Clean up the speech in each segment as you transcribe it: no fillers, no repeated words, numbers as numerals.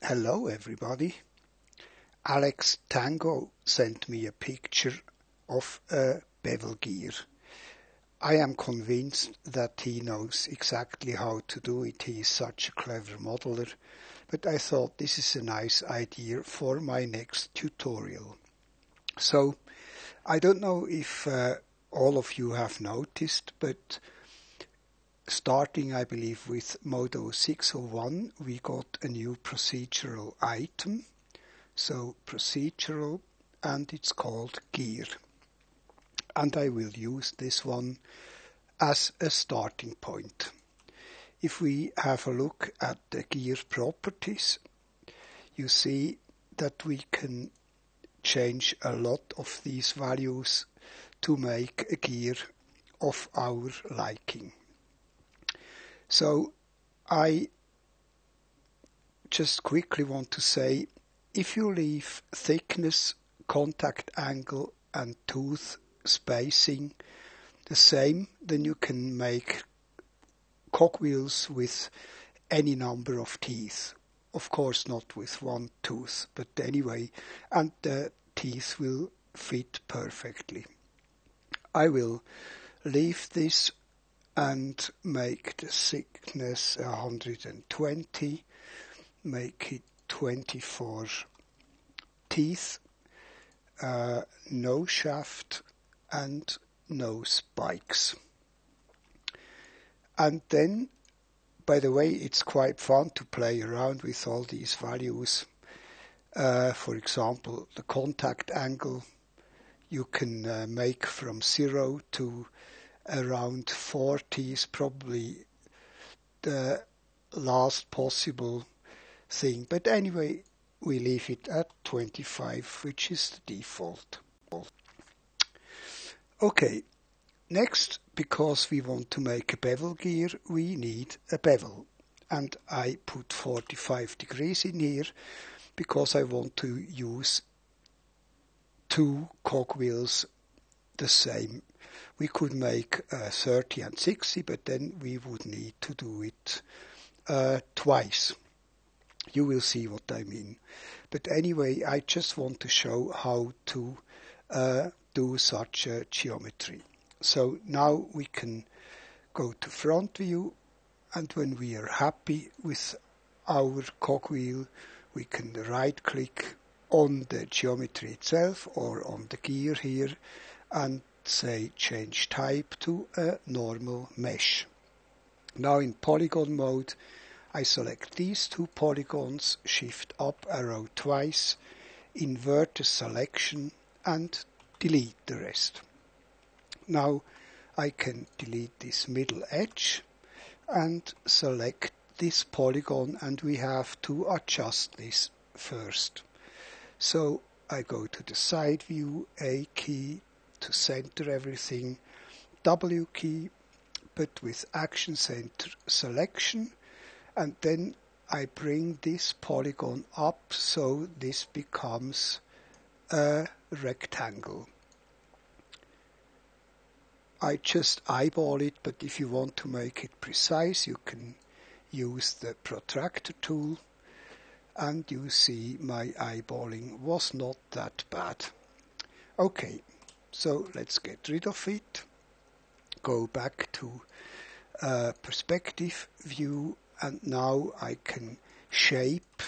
Hello everybody. Alex Tango sent me a picture of a bevel gear. I am convinced that he knows exactly how to do it. He is such a clever modeler. But I thought this is a nice idea for my next tutorial. So I don't know if all of you have noticed, but starting, I believe, with Modo 601, we got a new procedural item. So procedural, and it's called gear. And I will use this one as a starting point. If we have a look at the gear properties, you see that we can change a lot of these values to make a gear of our liking. So I just quickly want to say, if you leave thickness, contact angle and tooth spacing the same, then you can make cogwheels with any number of teeth. Of course not with one tooth, but anyway, and the teeth will fit perfectly. I will leave this and make the thickness 120, make it 24 teeth, no shaft and no spikes. And then, by the way, it's quite fun to play around with all these values. For example, the contact angle you can make from 0 to around 40 is probably the last possible thing. But anyway, we leave it at 25, which is the default. Okay, next, because we want to make a bevel gear, we need a bevel. And I put 45 degrees in here because I want to use two cogwheels the same. We could make 30 and 60, but then we would need to do it twice. You will see what I mean. But anyway, I just want to show how to do such a geometry. So now we can go to front view, and when we are happy with our cogwheel, we can right click on the geometry itself or on the gear here and say change type to a normal mesh. Now in polygon mode, I select these two polygons, shift up arrow twice, invert the selection and delete the rest. Now I can delete this middle edge and select this polygon, and we have to adjust this first. So I go to the side view, A key to center everything, W key, but with action center selection, and then I bring this polygon up so this becomes a rectangle. I just eyeball it, but if you want to make it precise, you can use the protractor tool, and you see my eyeballing was not that bad. Okay, so let's get rid of it. Go back to perspective view, and now I can shape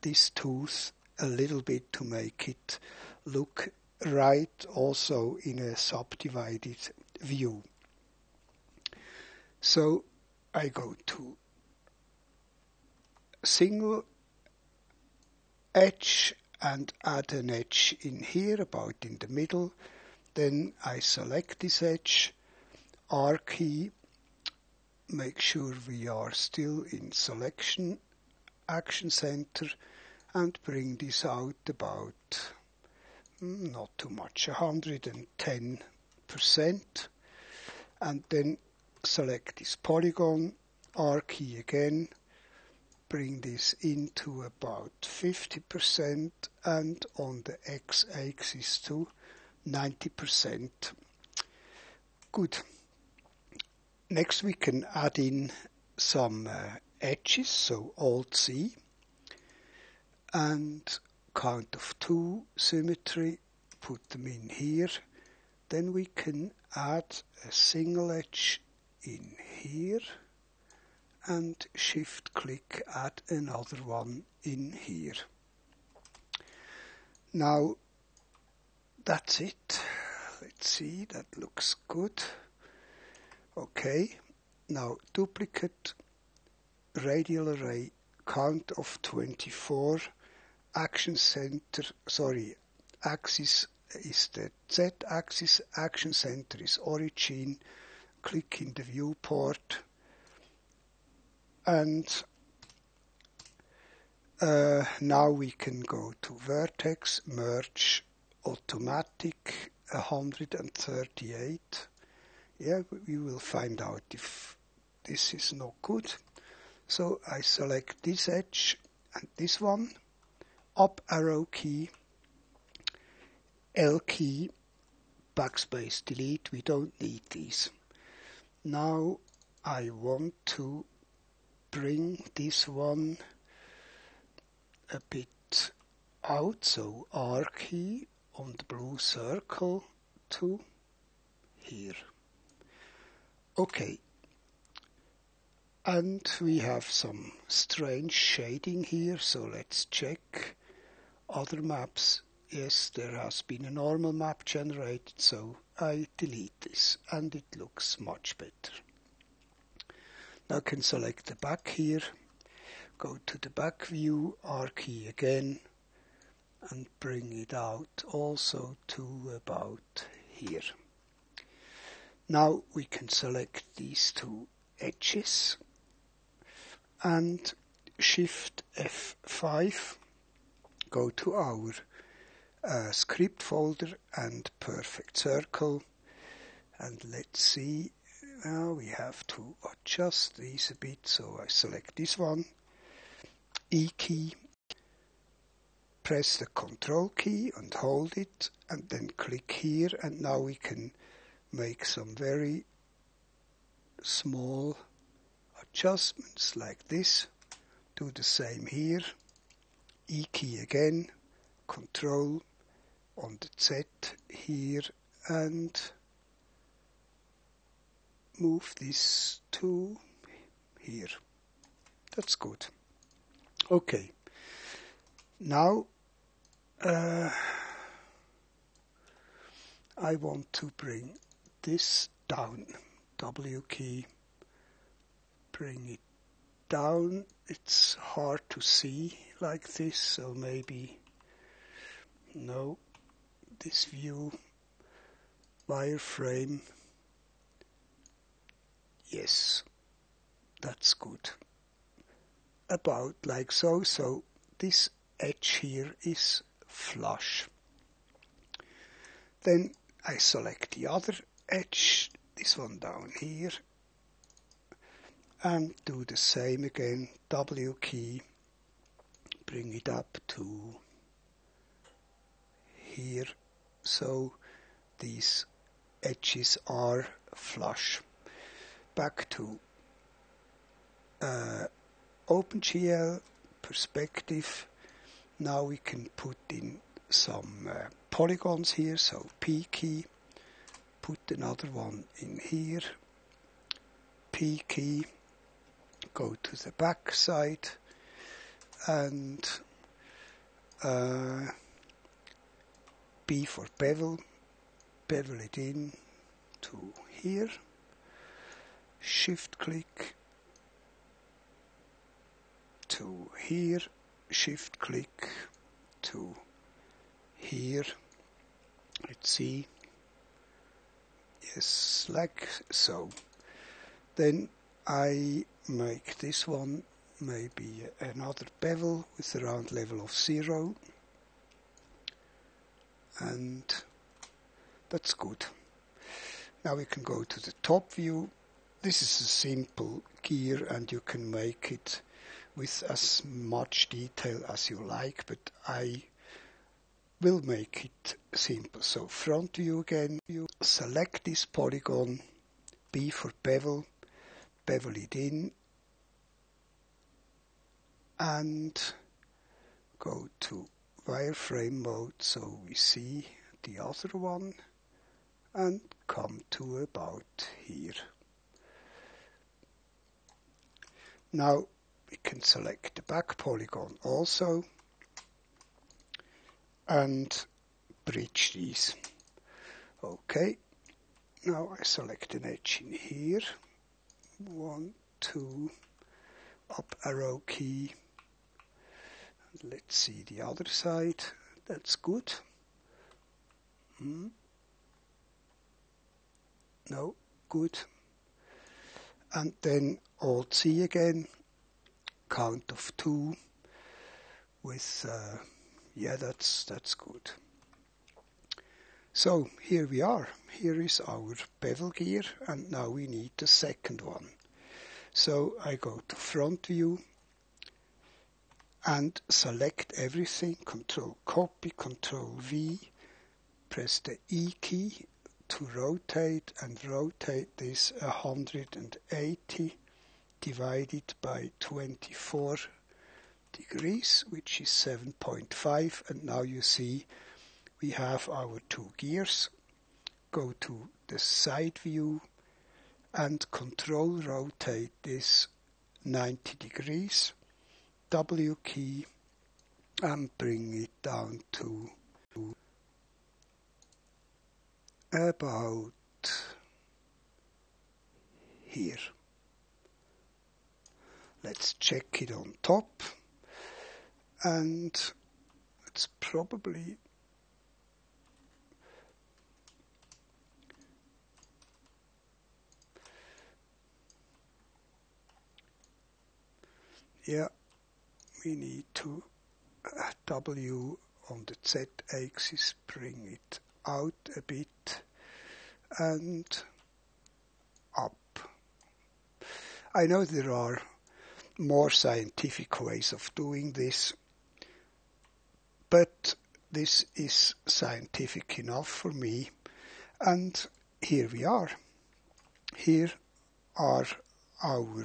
this tooth a little bit to make it look right also in a subdivided view. So I go to single edge and add an edge in here about in the middle. Then I select this edge, R key, make sure we are still in selection, action center, and bring this out about not too much, 110%, and then select this polygon, R key again, bring this into about 50%, and on the x-axis to 90%. Good. Next we can add in some edges, so Alt-C, and count of 2 symmetry, put them in here. Then we can add a single edge in here and shift click add another one in here. Now that's it. Let's see, that looks good. Okay, now duplicate, radial array, count of 24, action center, axis is the Z-axis, action center is origin, click in the viewport, and now we can go to Vertex Merge, automatic 138. Yeah, we will find out if this is not good. So I select this edge and this one, up arrow key, L key, backspace delete, we don't need these. Now I want to bring this one a bit out, so R key on the blue circle to here. Okay, and we have some strange shading here, so let's check other maps. Yes, there has been a normal map generated, so I delete this and it looks much better. Now I can select the back here, go to the back view, R key again, and bring it out also to about here. Now we can select these two edges and Shift F5, go to our script folder and perfect circle, and let's see, now we have to adjust these a bit, so I select this one, E key, press the Control key and hold it, and then click here, and now we can make some very small adjustments like this. Do the same here, E key again, Control on the Z here, and move this to here. That's good. Okay, now I want to bring this down. W key, bring it down. It's hard to see like this, so maybe no, this view, wireframe, yes, that's good. About like so, so this edge here is flush. Then I select the other edge, this one down here, and do the same again, W key, bring it up to here, so these edges are flush. Back to OpenGL, perspective. Now we can put in some polygons here, so P key, put another one in here, P key, go to the back side, and B for bevel, bevel it in to here, shift click to here, shift click to here. Let's see, yes, like so. Then I make this one maybe another bevel with a round level of 0, and that's good. Now we can go to the top view. This is a simple gear and you can make it with as much detail as you like, but I will make it simple. So front view again, you select this polygon, B for bevel, bevel it in, and go to wireframe mode so we see the other one, and come to about here. Now we can select the back polygon also and bridge these. Okay, now I select an edge in here, 1, 2, up arrow key. Let's see the other side. That's good. No, good. And then Alt C again, count of 2 with, yeah, that's good. So here we are. Here is our bevel gear, and now we need the second one. So I go to front view and select everything, Control copy, Control V, press the E key to rotate, and rotate this 180 divided by 24 degrees, which is 7.5, and now you see we have our two gears. Go to the side view and Control rotate this 90 degrees, W key, and bring it down to about here. Let's check it on top, and it's probably we need to W on the Z axis, bring it out a bit and up. I know there are more scientific ways of doing this, but this is scientific enough for me, and here we are. Here are our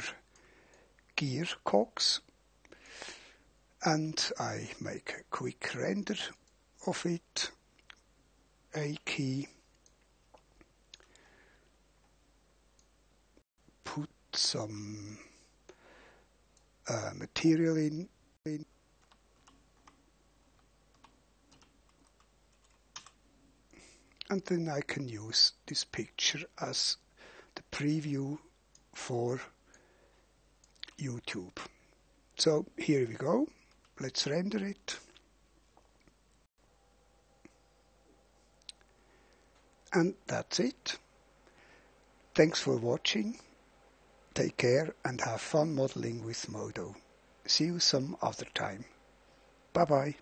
gear cogs, and I make a quick render of it. A key, put some material in, and then I can use this picture as the preview for YouTube. So here we go. Let's render it. And that's it. Thanks for watching. Take care and have fun modeling with Modo. See you some other time. Bye bye.